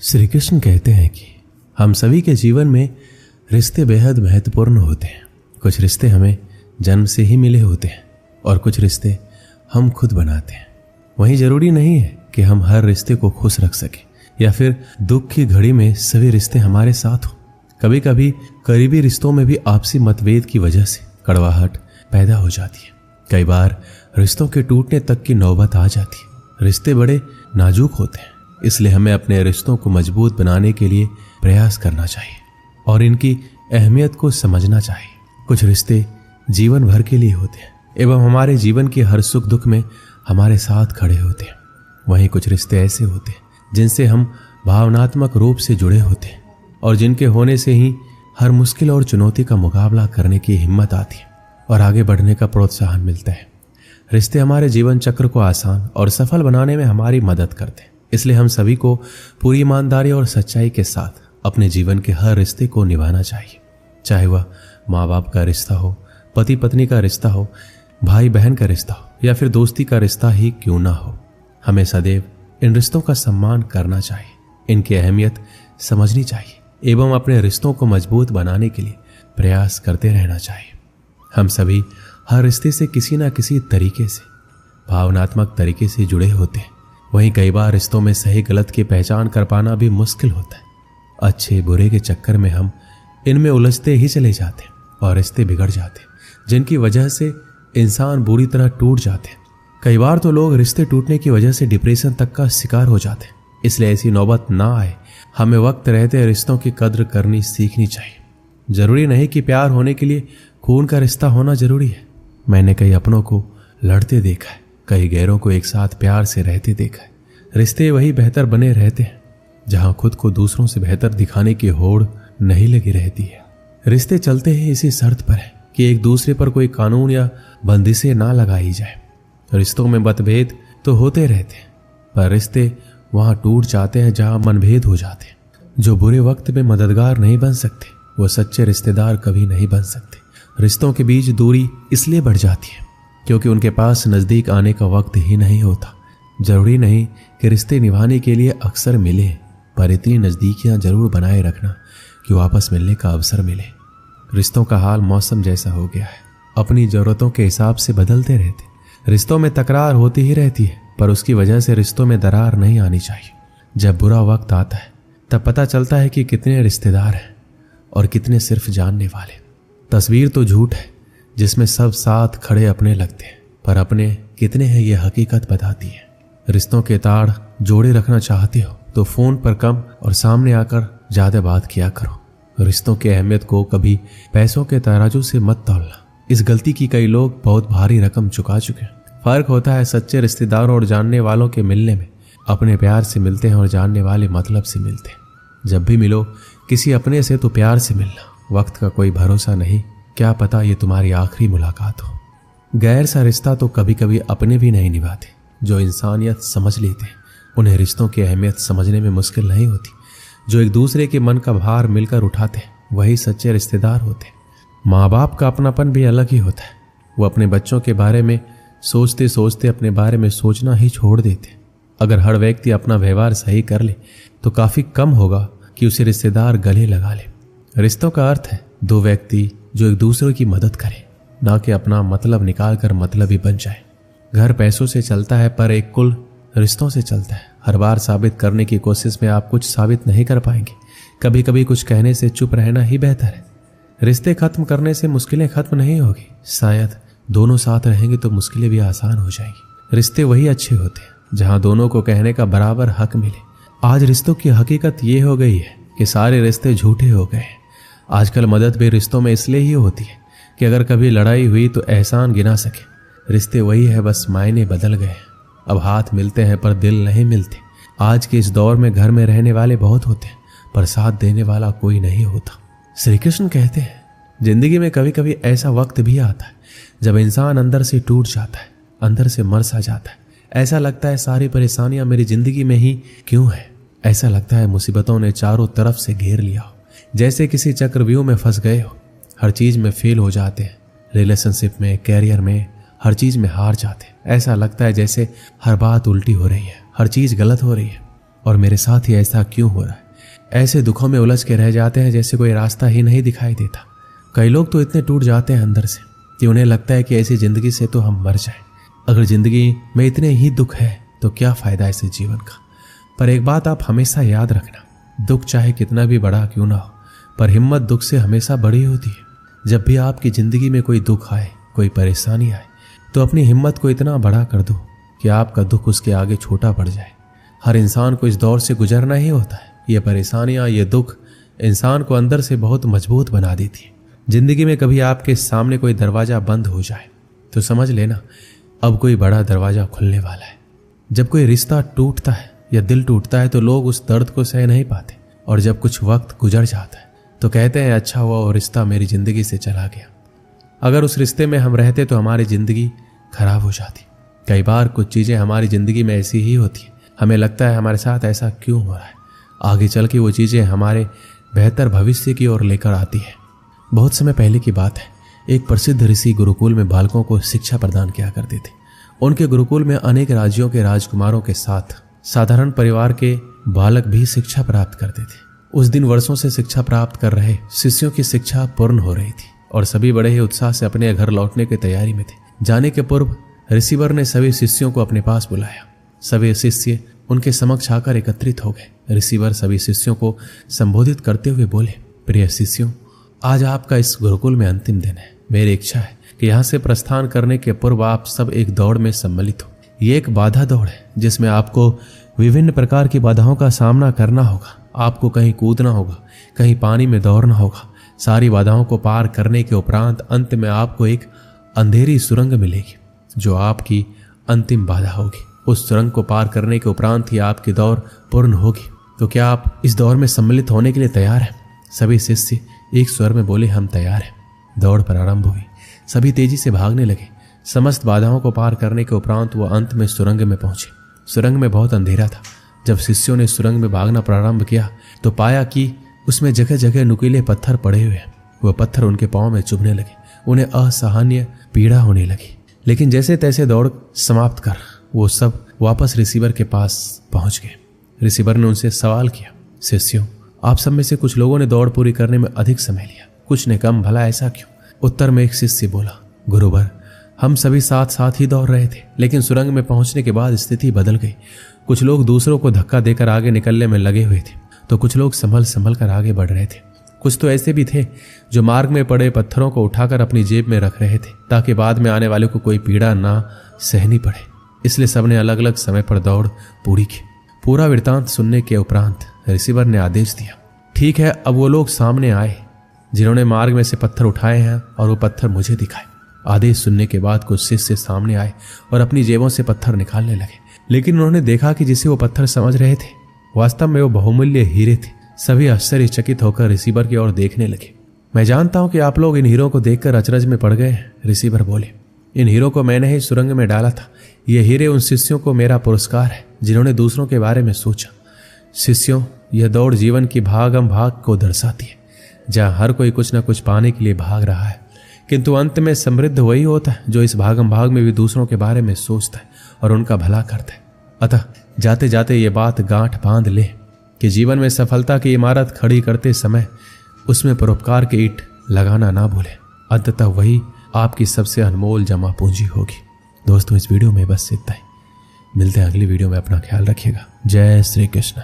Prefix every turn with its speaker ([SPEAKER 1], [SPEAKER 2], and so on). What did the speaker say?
[SPEAKER 1] श्री कृष्ण कहते हैं कि हम सभी के जीवन में रिश्ते बेहद महत्वपूर्ण होते हैं। कुछ रिश्ते हमें जन्म से ही मिले होते हैं और कुछ रिश्ते हम खुद बनाते हैं। वहीं जरूरी नहीं है कि हम हर रिश्ते को खुश रख सकें या फिर दुख की घड़ी में सभी रिश्ते हमारे साथ हो। कभी कभी करीबी रिश्तों में भी आपसी मतभेद की वजह से कड़वाहट पैदा हो जाती है। कई बार रिश्तों के टूटने तक की नौबत आ जाती है। रिश्ते बड़े नाजुक होते हैं, इसलिए हमें अपने रिश्तों को मजबूत बनाने के लिए प्रयास करना चाहिए और इनकी अहमियत को समझना चाहिए। कुछ रिश्ते जीवन भर के लिए होते हैं एवं हमारे जीवन के हर सुख दुख में हमारे साथ खड़े होते हैं। वहीं कुछ रिश्ते ऐसे होते हैं जिनसे हम भावनात्मक रूप से जुड़े होते हैं और जिनके होने से ही हर मुश्किल और चुनौती का मुकाबला करने की हिम्मत आती है और आगे बढ़ने का प्रोत्साहन मिलता है। रिश्ते हमारे जीवन चक्र को आसान और सफल बनाने में हमारी मदद करते हैं। इसलिए हम सभी को पूरी ईमानदारी और सच्चाई के साथ अपने जीवन के हर रिश्ते को निभाना चाहिए, चाहे वह माँ बाप का रिश्ता हो, पति पत्नी का रिश्ता हो, भाई बहन का रिश्ता हो या फिर दोस्ती का रिश्ता ही क्यों ना हो। हमें सदैव इन रिश्तों का सम्मान करना चाहिए, इनकी अहमियत समझनी चाहिए एवं अपने रिश्तों को मजबूत बनाने के लिए प्रयास करते रहना चाहिए। हम सभी हर रिश्ते से किसी न किसी तरीके से भावनात्मक तरीके से जुड़े होते हैं। वहीं कई बार रिश्तों में सही गलत की पहचान कर पाना भी मुश्किल होता है। अच्छे बुरे के चक्कर में हम इनमें उलझते ही चले जाते हैं और रिश्ते बिगड़ जाते हैं, जिनकी वजह से इंसान बुरी तरह टूट जाते हैं। कई बार तो लोग रिश्ते टूटने की वजह से डिप्रेशन तक का शिकार हो जाते हैं। इसलिए ऐसी नौबत ना आए, हमें वक्त रहते रिश्तों की कद्र करनी सीखनी चाहिए। जरूरी नहीं कि प्यार होने के लिए खून का रिश्ता होना जरूरी है। मैंने कई अपनों को लड़ते देखा है, कई गैरों को एक साथ प्यार से रहते देखा है। रिश्ते वही बेहतर बने रहते हैं जहां खुद को दूसरों से बेहतर दिखाने की होड़ नहीं लगी रहती है। रिश्ते चलते ही इसी शर्त पर है कि एक दूसरे पर कोई कानून या बंदिशें ना लगाई जाए। रिश्तों में मतभेद तो होते रहते हैं, पर रिश्ते वहां टूट जाते हैं जहां मनभेद हो जाते हैं। जो बुरे वक्त में मददगार नहीं बन सकते वो सच्चे रिश्तेदार कभी नहीं बन सकते। रिश्तों के बीच दूरी इसलिए बढ़ जाती है क्योंकि उनके पास नजदीक आने का वक्त ही नहीं होता। जरूरी नहीं कि रिश्ते निभाने के लिए अक्सर मिले, पर इतनी नजदीकियां जरूर बनाए रखना कि वापस मिलने का अवसर मिले। रिश्तों का हाल मौसम जैसा हो गया है, अपनी जरूरतों के हिसाब से बदलते रहते। रिश्तों में तकरार होती ही रहती है, पर उसकी वजह से रिश्तों में दरार नहीं आनी चाहिए। जब बुरा वक्त आता है तब पता चलता है कि कितने रिश्तेदार हैं और कितने सिर्फ जानने वाले। तस्वीर तो झूठ है जिसमें सब साथ खड़े अपने लगते हैं, पर अपने कितने हैं ये हकीकत बताती है। रिश्तों के ताड़ जोड़े रखना चाहते हो तो फोन पर कम और सामने आकर ज्यादा बात किया करो। रिश्तों की अहमियत को कभी पैसों के तराजू से मत तौलना। इस गलती की कई लोग बहुत भारी रकम चुका चुके हैं। फर्क होता है सच्चे रिश्तेदारों और जानने वालों के मिलने में। अपने प्यार से मिलते हैं और जानने वाले मतलब से मिलते हैं। जब भी मिलो किसी अपने से तो प्यार से मिलना। वक्त का कोई भरोसा नहीं, क्या पता ये तुम्हारी आखिरी मुलाकात हो। गैर सा रिश्ता तो कभी कभी अपने भी नहीं निभाते। जो इंसानियत समझ लेते हैं उन्हें रिश्तों की अहमियत समझने में मुश्किल नहीं होती। जो एक दूसरे के मन का भार मिलकर उठाते हैं वही सच्चे रिश्तेदार होते हैं। माँ बाप का अपनापन भी अलग ही होता है। वो अपने बच्चों के बारे में सोचते सोचते अपने बारे में सोचना ही छोड़ देते। अगर हर व्यक्ति अपना व्यवहार सही कर ले तो काफी कम होगा कि उसे रिश्तेदार गले लगा ले। रिश्तों का अर्थ है दो व्यक्ति जो एक दूसरे की मदद करे, ना कि अपना मतलब निकाल कर मतलब ही बन जाए। घर पैसों से चलता है पर एक कुल रिश्तों से चलता है। हर बार साबित करने की कोशिश में आप कुछ साबित नहीं कर पाएंगे। कभी कभी कुछ कहने से चुप रहना ही बेहतर है। रिश्ते खत्म करने से मुश्किलें खत्म नहीं होगी, शायद दोनों साथ रहेंगे तो मुश्किलें भी आसान हो जाएंगी। रिश्ते वही अच्छे होते हैं जहां दोनों को कहने का बराबर हक मिले। आज रिश्तों की हकीकत ये हो गई है कि सारे रिश्ते झूठे हो गए हैं। आजकल मदद भी रिश्तों में इसलिए ही होती है कि अगर कभी लड़ाई हुई तो एहसान गिना सके। रिश्ते वही है, बस मायने बदल गए। अब हाथ मिलते हैं पर दिल नहीं मिलते। आज के इस दौर में घर में रहने वाले बहुत होते हैं पर साथ देने वाला कोई नहीं होता। श्री कृष्ण कहते हैं जिंदगी में कभी कभी ऐसा वक्त भी आता है जब इंसान अंदर से टूट जाता है, अंदर से मर सा जाता है। ऐसा लगता है सारी परेशानियां मेरी जिंदगी में ही क्यों है। ऐसा लगता है मुसीबतों ने चारों तरफ से घेर लिया हो, जैसे किसी चक्रव्यूह में फंस गए हो। हर चीज में फेल हो जाते हैं, रिलेशनशिप में, कैरियर में, हर चीज में हार जाते हैं। ऐसा लगता है जैसे हर बात उल्टी हो रही है, हर चीज गलत हो रही है। और मेरे साथ ही ऐसा क्यों हो रहा है। ऐसे दुखों में उलझ के रह जाते हैं जैसे कोई रास्ता ही नहीं दिखाई देता। कई लोग तो इतने टूट जाते हैं अंदर से कि उन्हें लगता है कि ऐसी जिंदगी से तो हम मर जाएं। अगर जिंदगी में इतने ही दुख है तो क्या फायदा ऐसे जीवन का। पर एक बात आप हमेशा याद रखना, दुख चाहे कितना भी बड़ा क्यों ना हो, पर हिम्मत दुख से हमेशा बड़ी होती है। जब भी आपकी जिंदगी में कोई दुख आए, कोई परेशानी आए, तो अपनी हिम्मत को इतना बड़ा कर दो कि आपका दुख उसके आगे छोटा पड़ जाए। हर इंसान को इस दौर से गुजरना ही होता है। ये परेशानियां, ये दुख इंसान को अंदर से बहुत मजबूत बना देती है। जिंदगी में कभी आपके सामने कोई दरवाजा बंद हो जाए तो समझ लेना अब कोई बड़ा दरवाजा खुलने वाला है। जब कोई रिश्ता टूटता है या दिल टूटता है तो लोग उस दर्द को सह नहीं पाते, और जब कुछ वक्त गुजर जाता है तो कहते हैं अच्छा हुआ वो रिश्ता मेरी जिंदगी से चला गया। अगर उस रिश्ते में हम रहते तो हमारी जिंदगी खराब हो जाती। कई बार कुछ चीजें हमारी जिंदगी में ऐसी ही होती है, हमें लगता है हमारे साथ ऐसा क्यों हो रहा है। आगे चल के वो चीजें हमारे बेहतर भविष्य की ओर लेकर आती है। बहुत समय पहले की बात है, एक प्रसिद्ध ऋषि गुरुकुल में बालकों को शिक्षा प्रदान किया करते थे। उनके गुरुकुल में अनेक राज्यों के राजकुमारों के साथ साधारण परिवार के बालक भी शिक्षा प्राप्त करते थे। उस दिन वर्षों से शिक्षा प्राप्त कर रहे शिष्यों की शिक्षा पूर्ण हो रही थी और सभी बड़े ही उत्साह से अपने घर लौटने की तैयारी में थे। जाने के पूर्व ऋषिवर ने सभी शिष्यों को अपने पास बुलाया। सभी शिष्य उनके समक्ष आकर एकत्रित हो गए। ऋषिवर सभी शिष्यों को संबोधित करते हुए बोले, प्रिय शिष्यों, आज आपका इस गुरुकुल में अंतिम दिन है। मेरी इच्छा है कि यहाँ से प्रस्थान करने के पूर्व आप सब एक दौड़ में सम्मिलित हो। ये एक बाधा दौड़ है जिसमें आपको विभिन्न प्रकार की बाधाओं का सामना करना होगा। आपको कहीं कूदना होगा, कहीं पानी में दौड़ना होगा। सारी बाधाओं को पार करने के उपरांत अंत में आपको एक अंधेरी सुरंग मिलेगी जो आपकी अंतिम बाधा होगी। उस सुरंग को पार करने के उपरांत ही आपकी दौड़ पूर्ण होगी। तो क्या आप इस दौड़ में सम्मिलित होने के लिए तैयार हैं? सभी शिष्य एक स्वर में बोले, हम तैयार हैं। दौड़ प्रारंभ हुई। सभी तेजी से भागने लगे। समस्त बाधाओं को पार करने के उपरांत वो अंत में सुरंग में पहुंचे। सुरंग में बहुत अंधेरा था। जब शिष्यों ने सुरंग में भागना प्रारंभ किया तो पाया कि उसमें जगह जगह नुकीले पत्थर पड़े हुए हैं। वह पत्थर उनके पांव में चुभने लगे। उन्हें असहनीय पीड़ा होने लगी। लेकिन जैसे तैसे दौड़ समाप्त कर वो सब वापस रिसीवर के पास पहुंच गए। रिसीवर ने उनसे सवाल किया, शिष्यों, आप सब में से कुछ लोगों ने दौड़ पूरी करने में अधिक समय लिया, कुछ ने कम, भला ऐसा क्यों? उत्तर में एक शिष्य बोला, गुरुवर, हम सभी साथ साथ ही दौड़ रहे थे, लेकिन सुरंग में पहुंचने के बाद स्थिति बदल गई। कुछ लोग दूसरों को धक्का देकर आगे निकलने में लगे हुए थे, तो कुछ लोग संभल संभल कर आगे बढ़ रहे थे। कुछ तो ऐसे भी थे जो मार्ग में पड़े पत्थरों को उठाकर अपनी जेब में रख रहे थे ताकि बाद में आने वाले को कोई पीड़ा ना सहनी पड़े। इसलिए सबने अलग अलग समय पर दौड़ पूरी की। पूरा वृत्तांत सुनने के उपरांत रिसीवर ने आदेश दिया, ठीक है, अब वो लोग सामने आए जिन्होंने मार्ग में से पत्थर उठाए हैं और वो पत्थर मुझे दिखाए। आदेश सुनने के बाद कुछ शिष्य सामने आए और अपनी जेबों से पत्थर निकालने लगे, लेकिन उन्होंने देखा कि जिसे वो पत्थर समझ रहे थे वास्तव में वो बहुमूल्य हीरे थे। सभी आश्चर्यचकित होकर रिसीवर की ओर देखने लगे। मैं जानता हूं कि आप लोग इन हीरों को देखकर अचरज में पड़ गए हैं, रिसीवर बोले। इन हीरों को मैंने ही सुरंग में डाला था। ये हीरे उन शिष्यों को मेरा पुरस्कार है जिन्होंने दूसरों के बारे में सोचा। शिष्यों, यह दौड़ जीवन की भागम भाग को दर्शाती है, जहां हर कोई कुछ न कुछ पाने के लिए भाग रहा है, किंतु अंत में समृद्ध वही होता है जो इस भागम भाग में भी दूसरों के बारे में सोचता है और उनका भला करता है। अतः जाते जाते ये बात गांठ बांध ले कि जीवन में सफलता की इमारत खड़ी करते समय उसमें परोपकार की ईंट लगाना ना भूलें। अंततः वही आपकी सबसे अनमोल जमा पूंजी होगी। दोस्तों, इस वीडियो में बस इतना ही। मिलते हैं अगली वीडियो में। अपना ख्याल रखिएगा। जय श्री कृष्ण।